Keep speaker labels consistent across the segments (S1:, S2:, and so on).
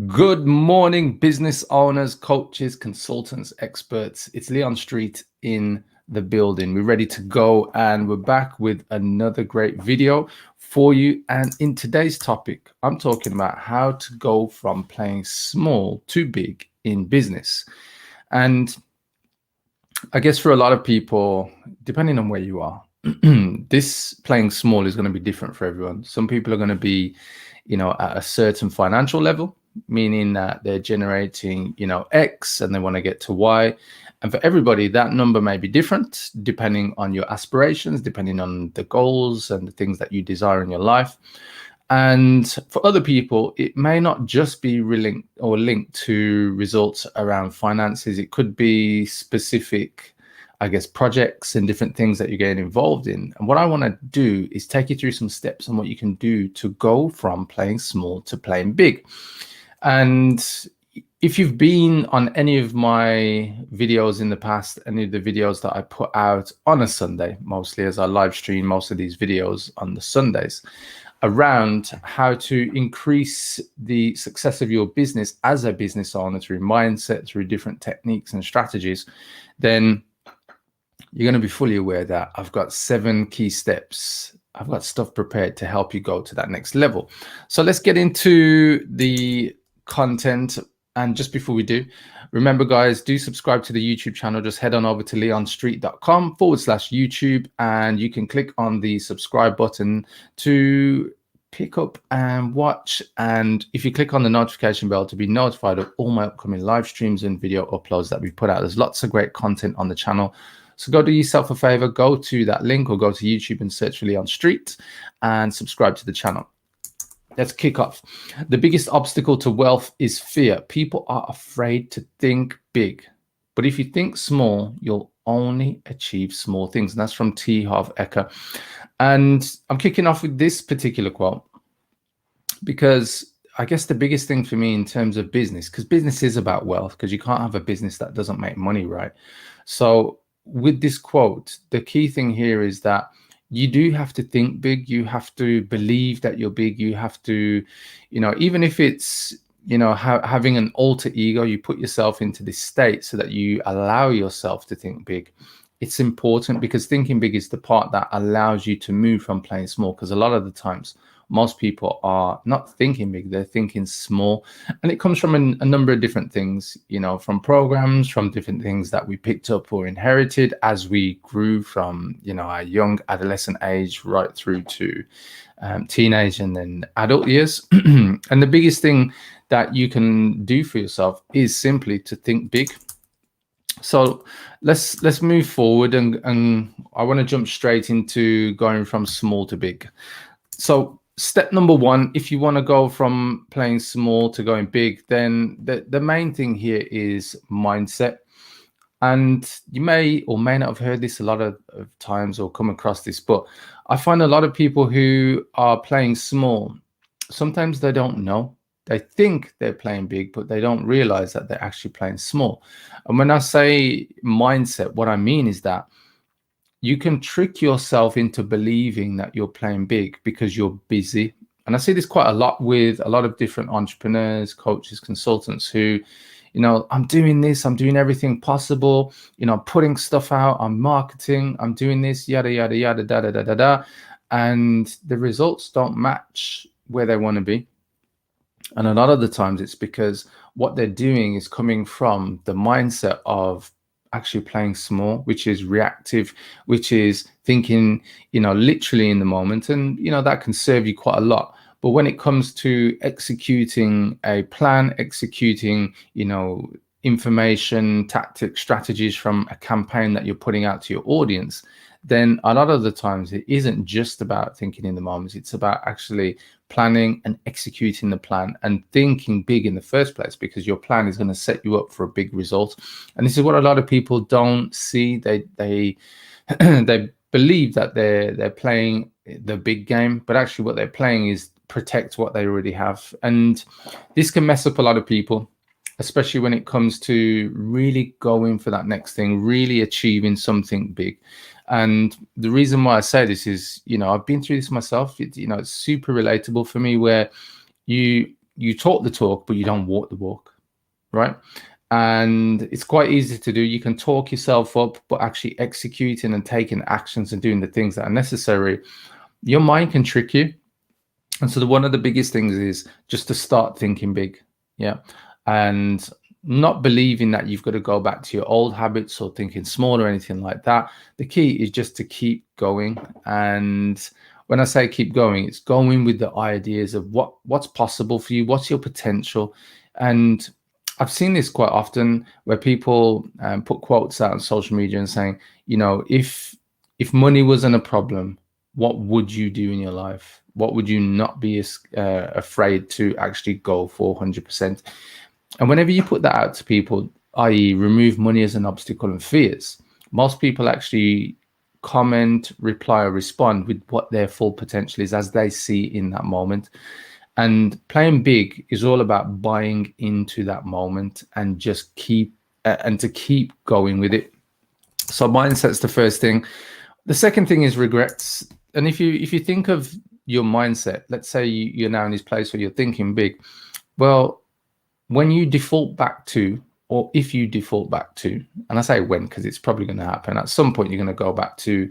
S1: Good morning, business owners, coaches, consultants, experts. It's Leon Street in the building. We're ready to go, and we're back with another great video for you. And in today's topic, I'm talking about how to go from playing small to big in business. And I guess for a lot of people, depending on where you are, this playing small is going to be different for everyone. Some people are going to be, at a certain financial level, meaning that they're generating, X and they want to get to Y. And for everybody, that number may be different depending on your aspirations, depending on the goals and the things that you desire in your life. And for other people, it may not just be linked to results around finances. It could be specific, I guess, projects and different things that you're getting involved in. And what I want to do is take you through some steps on what you can do to go from playing small to playing big. And if you've been on any of my videos in the past, any of the videos that I put out on a Sunday, mostly as I live stream most of these videos on the Sundays, around how to increase the success of your business as a business owner through mindset, through different techniques and strategies, then you're going to be fully aware that I've got 7 key steps. I've got stuff prepared to help you go to that next level. So let's get into the content. And just before we do, remember, guys, do subscribe to the YouTube channel. Just head on over to leonstreet.com/YouTube, and you can click on the subscribe button to pick up and watch. And if you click on the notification bell to be notified of all my upcoming live streams and video uploads that we put out, there's lots of great content on the channel. So go do yourself a favor, go to that link or go to YouTube and search for Leon Street and subscribe to the channel. Let's kick off. The biggest obstacle to wealth is fear. People are afraid to think big. But if you think small, you'll only achieve small things. And that's from T. Harv Eker. And I'm kicking off with this particular quote because I guess the biggest thing for me in terms of business, because business is about wealth, because you can't have a business that doesn't make money, right? So with this quote, the key thing here is that you do have to think big. You have to believe that you're big. You have to, even if it's, having an alter ego, you put yourself into this state so that you allow yourself to think big. It's important because thinking big is the part that allows you to move from playing small. Because a lot of the times, most people are not thinking big, they're thinking small. And it comes from a number of different things, from programs, from different things that we picked up or inherited as we grew from, our young adolescent age right through to teenage and then adult years. And the biggest thing that you can do for yourself is simply to think big. So let's move forward, and I want to jump straight into going from small to big. So step number 1, if you want to go from playing small to going big, then the main thing here is mindset. And you may or may not have heard this a lot of times or come across this, but I find a lot of people who are playing small, sometimes they don't know. They think they're playing big, but they don't realize that they're actually playing small. And when I say mindset, what I mean is that you can trick yourself into believing that you're playing big because you're busy. And I see this quite a lot with a lot of different entrepreneurs, coaches, consultants who, I'm doing this, I'm doing everything possible, I'm putting stuff out, I'm marketing, I'm doing this, yada, yada, yada, da, da, da, da, da. And the results don't match where they want to be. And a lot of the times it's because what they're doing is coming from the mindset of actually playing small, which is reactive, which is thinking, literally in the moment. And, that can serve you quite a lot. But when it comes to executing a plan, executing, information, tactics, strategies from a campaign that you're putting out to your audience, then a lot of the times it isn't just about thinking in the moment. It's about actually planning and executing the plan and thinking big in the first place, because your plan is going to set you up for a big result. And this is what a lot of people don't see. They they believe that they're playing the big game, but actually what they're playing is protect what they already have. And this can mess up a lot of people, especially when it comes to really going for that next thing, really achieving something big. And the reason why I say this is, I've been through this myself. It's super relatable for me, where you you talk the talk, but you don't walk the walk, right? And it's quite easy to do. You can talk yourself up, but actually executing and taking actions and doing the things that are necessary, your mind can trick you. And so one of the biggest things is just to start thinking big. Yeah. And not believing that you've got to go back to your old habits or thinking small or anything like that. The key is just to keep going. And when I say keep going, it's going with the ideas of what's possible for you, what's your potential. And I've seen this quite often where people put quotes out on social media and saying, if money wasn't a problem, what would you do in your life? What would you not be afraid to actually go for 100%? And whenever you put that out to people, i.e. remove money as an obstacle and fears, most people actually comment, reply, or respond with what their full potential is as they see in that moment. And playing big is all about buying into that moment and just keep going with it. So mindset's the first thing. The second thing is regrets. And if you think of your mindset, let's say you're now in this place where you're thinking big. Well, when you default back to, or if you default back to, and I say when because it's probably going to happen at some point, you're going to go back to,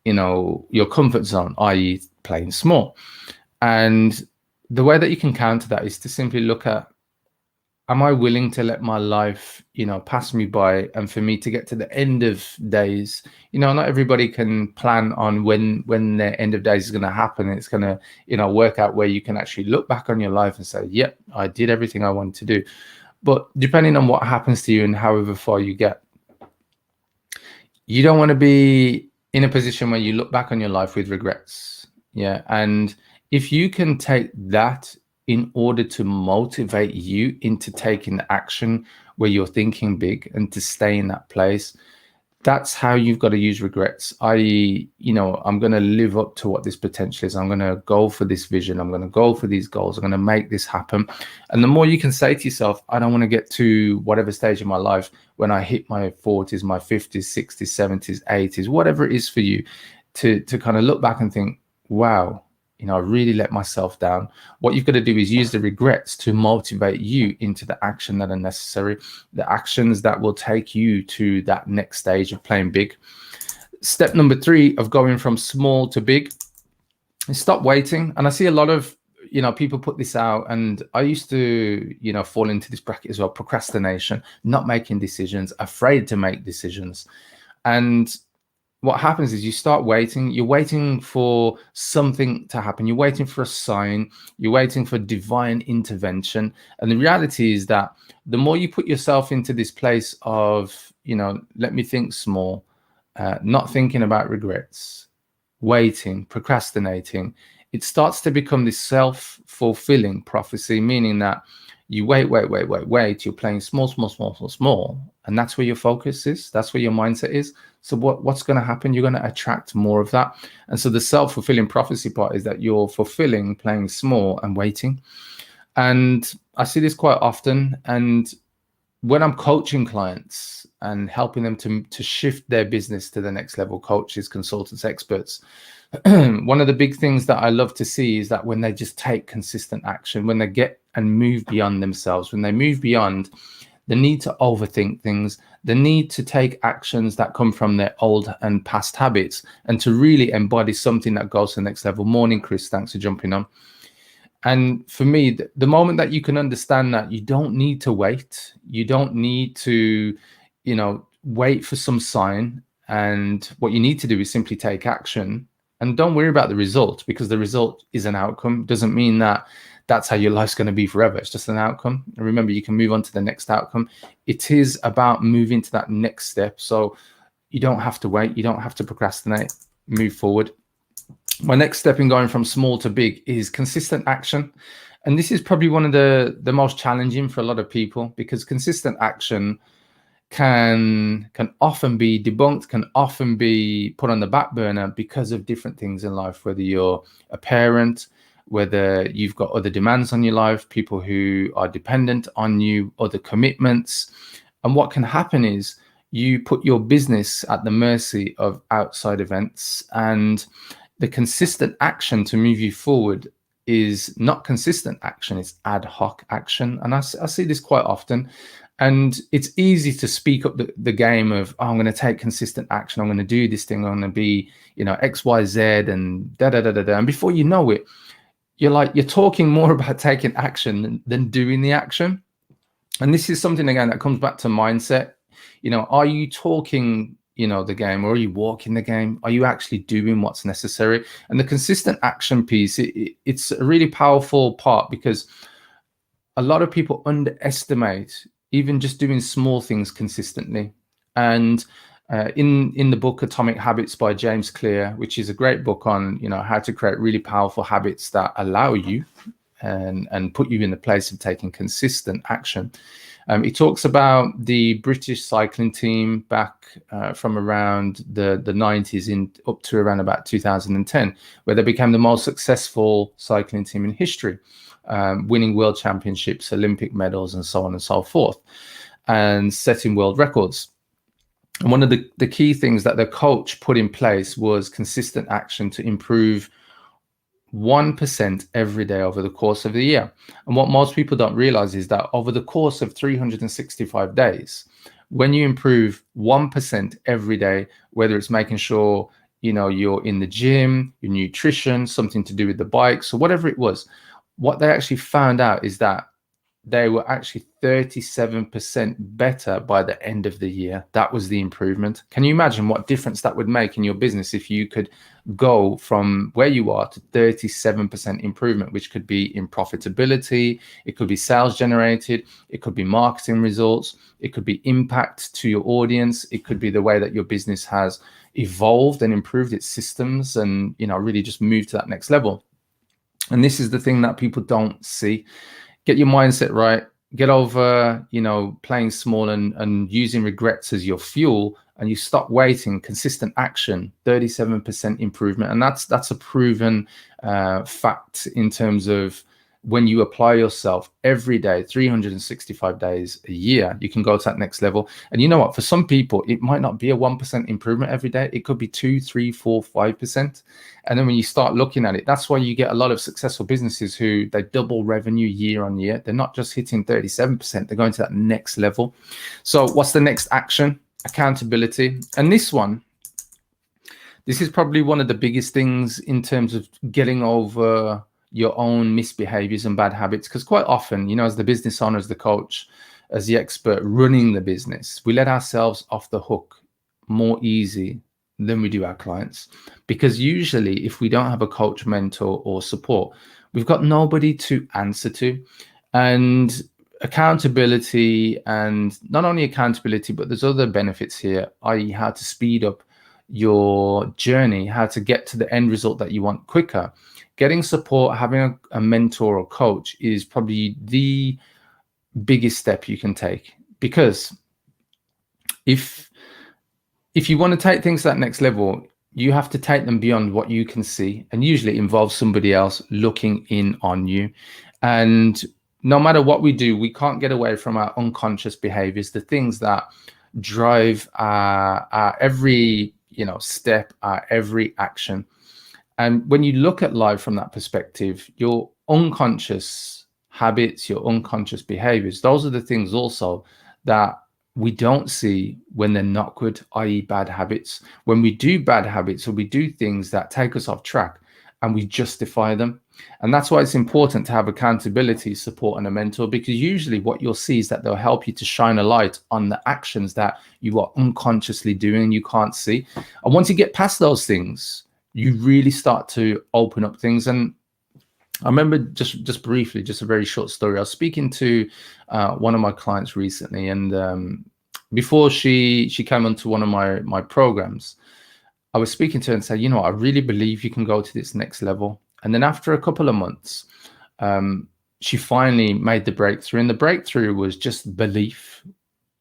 S1: your comfort zone, i.e. playing small. And the way that you can counter that is to simply look at, am I willing to let my life, pass me by? And for me to get to the end of days, not everybody can plan on when their end of days is going to happen. It's going to, work out where you can actually look back on your life and say, yep, I did everything I wanted to do. But depending on what happens to you and however far you get, you don't want to be in a position where you look back on your life with regrets. Yeah. And if you can take that in order to motivate you into taking action where you're thinking big and to stay in that place, that's how you've got to use regrets. i.e., I'm going to live up to what this potential is. I'm going to go for this vision. I'm going to go for these goals. I'm going to make this happen. And the more you can say to yourself, I don't want to get to whatever stage of my life when I hit my 40s, my 50s, 60s, 70s, 80s, whatever it is for you, to kind of look back and think, wow, I really let myself down. What you've got to do is use the regrets to motivate you into the action that are necessary, the actions that will take you to that next stage of playing big. Step number 3 of going from small to big is stop waiting. And I see a lot of, people put this out, and I used to, fall into this bracket as well. Procrastination, not making decisions, afraid to make decisions. And what happens is you start waiting. You're waiting for something to happen. You're waiting for a sign. You're waiting for divine intervention. And the reality is that the more you put yourself into this place of, let me think small, not thinking about regrets, waiting, procrastinating, it starts to become this self-fulfilling prophecy, meaning that you wait, you're playing small, and that's where your focus is. That's where your mindset is. So what's going to happen? You're going to attract more of that. And so the self-fulfilling prophecy part is that you're fulfilling playing small and waiting. And I see this quite often. And when I'm coaching clients and helping them to shift their business to the next level, coaches, consultants, experts, one of the big things that I love to see is that when they just take consistent action, when they get and move beyond themselves, when they move beyond the need to overthink things, the need to take actions that come from their old and past habits, and to really embody something that goes to the next level. Morning, Chris. Thanks for jumping on. And for me, the moment that you can understand that you don't need to wait, you don't need to, wait for some sign. And what you need to do is simply take action, and don't worry about the result, because the result is an outcome. It doesn't mean that that's how your life's going to be forever. It's just an outcome. And remember, you can move on to the next outcome. It is about moving to that next step. So you don't have to wait. You don't have to procrastinate. Move forward. My next step in going from small to big is consistent action. And this is probably one of the most challenging for a lot of people, because consistent action can often be debunked, can often be put on the back burner because of different things in life, whether you're a parent, whether you've got other demands on your life, people who are dependent on you, other commitments. And what can happen is you put your business at the mercy of outside events, and the consistent action to move you forward is not consistent action, it's ad hoc action. And I see this quite often. And it's easy to speak up the game of, oh, I'm going to take consistent action. I'm going to do this thing. I'm going to be, X, Y, Z, and da da da da da. And before you know it, you're talking more about taking action than doing the action. And this is something, again, that comes back to mindset. Are you talking, the game, or are you walking the game? Are you actually doing what's necessary? And the consistent action piece, it's a really powerful part, because a lot of people underestimate even just doing small things consistently. And in the book Atomic Habits by James Clear, which is a great book on how to create really powerful habits that allow you and put you in the place of taking consistent action. He talks about the British cycling team back from around the 90s up to around about 2010, where they became the most successful cycling team in history, winning world championships, Olympic medals, and so on and so forth, and setting world records. And one of the key things that the coach put in place was consistent action to improve 1% every day over the course of the year. And what most people don't realize is that over the course of 365 days, when you improve 1% every day, whether it's making sure you're in the gym, your nutrition, something to do with the bikes, or whatever it was, what they actually found out is that they were actually 37% better by the end of the year. That was the improvement. Can you imagine what difference that would make in your business if you could go from where you are to 37% improvement, which could be in profitability, it could be sales generated, it could be marketing results, it could be impact to your audience, it could be the way that your business has evolved and improved its systems and really just moved to that next level. And this is the thing that people don't see. Get your mindset right, get over, playing small and using regrets as your fuel, and you stop waiting. Consistent action, 37% improvement. And that's a proven fact in terms of when you apply yourself every day, 365 days a year, you can go to that next level. And you know what? For some people, it might not be a 1% improvement every day. It could be 2, 3, 4, 5%. And then when you start looking at it, that's why you get a lot of successful businesses who they double revenue year on year. They're not just hitting 37%, they're going to that next level. So what's the next action? Accountability. And this is probably one of the biggest things in terms of getting over your own misbehaviors and bad habits, because quite often, as the business owner, as the coach, as the expert running the business, we let ourselves off the hook more easy than we do our clients, because usually if we don't have a coach, mentor, or support, we've got nobody to answer to. And accountability, and not only accountability, but there's other benefits here, i.e. how to speed up your journey, how to get to the end result that you want quicker. Getting support, having a mentor or coach is probably the biggest step you can take, because if you want to take things to that next level, you have to take them beyond what you can see, and usually it involves somebody else looking in on you. And no matter what we do, we can't get away from our unconscious behaviors, the things that drive our every step, our every action. And when you look at life from that perspective, your unconscious habits, your unconscious behaviors, those are the things also that we don't see when they're not good, i.e. bad habits. When we do bad habits, or we do things that take us off track, and we justify them. And that's why it's important to have accountability, support, and a mentor, because usually what you'll see is that they'll help you to shine a light on the actions that you are unconsciously doing and you can't see. And once you get past those things, you really start to open up things. And I remember just briefly, just a very short story. I was speaking to one of my clients recently, and before she came onto one of my programs, I was speaking to her and said, I really believe you can go to this next level. And then after a couple of months, she finally made the breakthrough. And the breakthrough was just belief.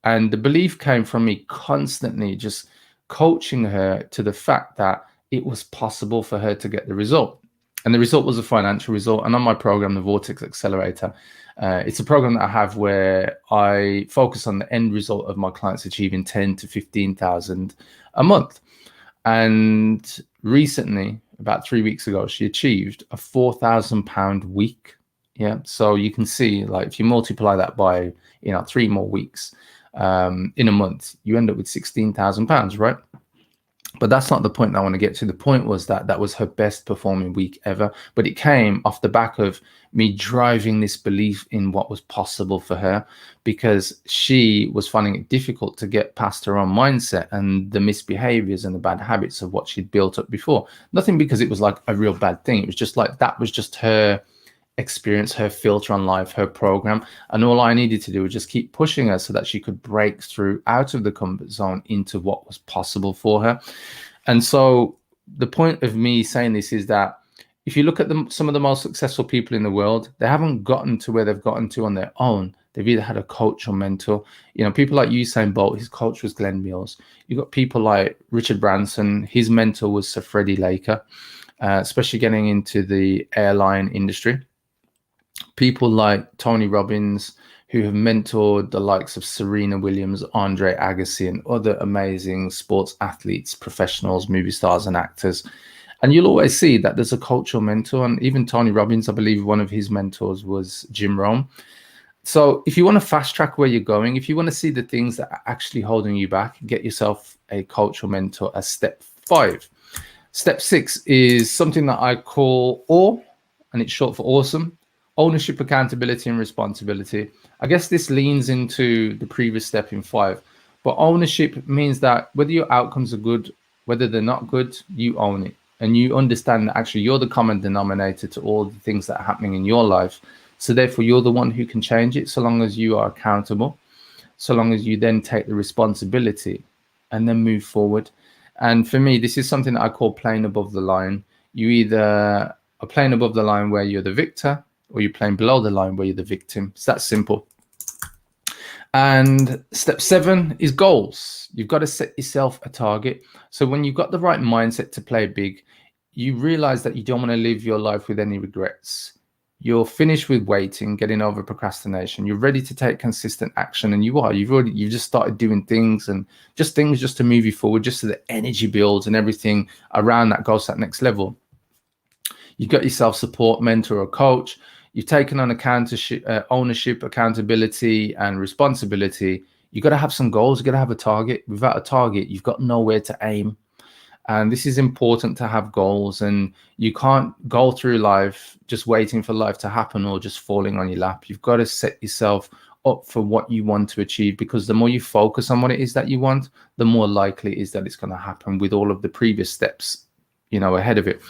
S1: And the belief came from me constantly just coaching her to the fact that it was possible for her to get the result. And the result was a financial result. And on my program, the Vortex Accelerator, it's a program that I have where I focus on the end result of my clients achieving 10 to 15,000 a month. And recently, about 3 weeks ago, she achieved a £4,000 week. Yeah, so you can see, like, if you multiply that by 3 more weeks in a month, you end up with £16,000, right? But that's not the point I want to get to. The point was that that was her best performing week ever. But it came off the back of me driving this belief in what was possible for her, because she was finding it difficult to get past her own mindset and the misbehaviors and the bad habits of what she'd built up before. Nothing because it was like a real bad thing. It was just like, that was just her experience, her filter on life, her program. And all I needed to do was just keep pushing her so that she could break through out of the comfort zone into what was possible for her. And so the point of me saying this is that if you look at some of the most successful people in the world, they haven't gotten to where they've gotten to on their own. They've either had a coach or mentor. People like Usain Bolt, his coach was Glenn Mills. You've got people like Richard Branson, his mentor was Sir Freddie Laker, especially getting into the airline industry. People like Tony Robbins, who have mentored the likes of Serena Williams, Andre Agassi, and other amazing sports athletes, professionals, movie stars, and actors. And you'll always see that there's a cultural mentor. And even Tony Robbins, I believe one of his mentors was Jim Rohn. So if you want to fast track where you're going, if you want to see the things that are actually holding you back, get yourself a cultural mentor as step 5. Step 6 is something that I call AWE, and it's short for awesome. Ownership, accountability, and responsibility. I guess this leans into the previous step in 5, but ownership means that whether your outcomes are good, whether they're not good, you own it. And you understand that actually you're the common denominator to all the things that are happening in your life. So therefore you're the one who can change it, so long as you are accountable, so long as you then take the responsibility and then move forward. And for me, this is something that I call playing above the line. You either are playing above the line where you're the victor, or you're playing below the line where you're the victim. It's that simple. And step 7 is goals. You've got to set yourself a target. So when you've got the right mindset to play big, you realize that you don't want to live your life with any regrets. You're finished with waiting, getting over procrastination. You're ready to take consistent action, and you've just started doing things just to move you forward, just so the energy builds and everything around that goes to that next level. You've got yourself support, mentor, or coach. You've taken on ownership, accountability, and responsibility. You've got to have some goals. You've got to have a target. Without a target, you've got nowhere to aim. And this is important, to have goals. And you can't go through life just waiting for life to happen or just falling on your lap. You've got to set yourself up for what you want to achieve, because the more you focus on what it is that you want, the more likely it is that it's going to happen with all of the previous steps, ahead of it.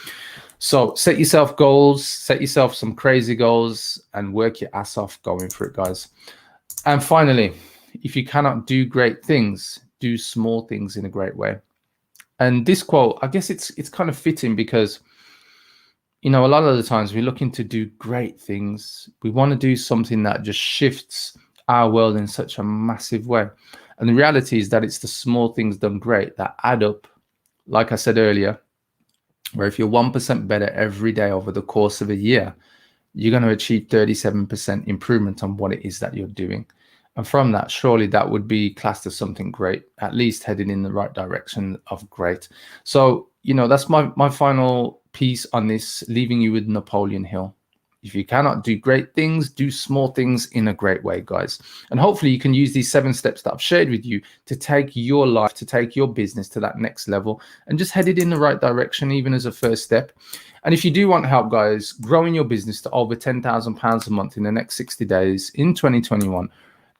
S1: So set yourself goals, set yourself some crazy goals, and work your ass off going for it, guys. And finally, if you cannot do great things, do small things in a great way. And this quote, I guess it's kind of fitting, because, a lot of the times we're looking to do great things. We want to do something that just shifts our world in such a massive way. And the reality is that it's the small things done great that add up, like I said earlier, where if you're 1% better every day over the course of a year, you're going to achieve 37% improvement on what it is that you're doing. And from that, surely that would be classed as something great, at least heading in the right direction of great. So, that's my final piece on this, leaving you with Napoleon Hill. If you cannot do great things, do small things in a great way, guys. And hopefully you can use these 7 steps that I've shared with you to take your life, to take your business to that next level, and just head it in the right direction, even as a first step. And if you do want help, guys, growing your business to over £10,000 a month in the next 60 days in 2021,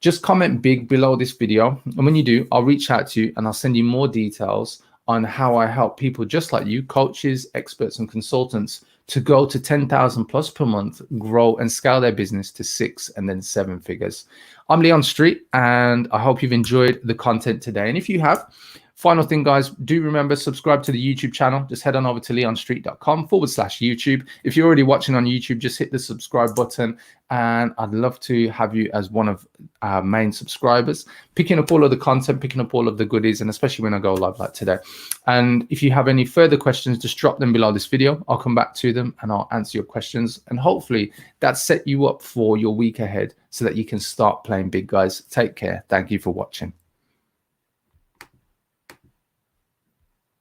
S1: just comment big below this video. And when you do, I'll reach out to you and I'll send you more details on how I help people just like you, coaches, experts, and consultants, to go to 10,000 plus per month, grow and scale their business to 6 and then 7 figures. I'm Leon Street, and I hope you've enjoyed the content today. And if you have, final thing, guys, do remember, subscribe to the YouTube channel. Just head on over to leonstreet.com/YouTube. If you're already watching on YouTube, just hit the subscribe button, and I'd love to have you as one of our main subscribers, picking up all of the content, picking up all of the goodies, and especially when I go live like today. And if you have any further questions, just drop them below this video. I'll come back to them and I'll answer your questions. And hopefully that set you up for your week ahead so that you can start playing big, guys. Take care. Thank you for watching.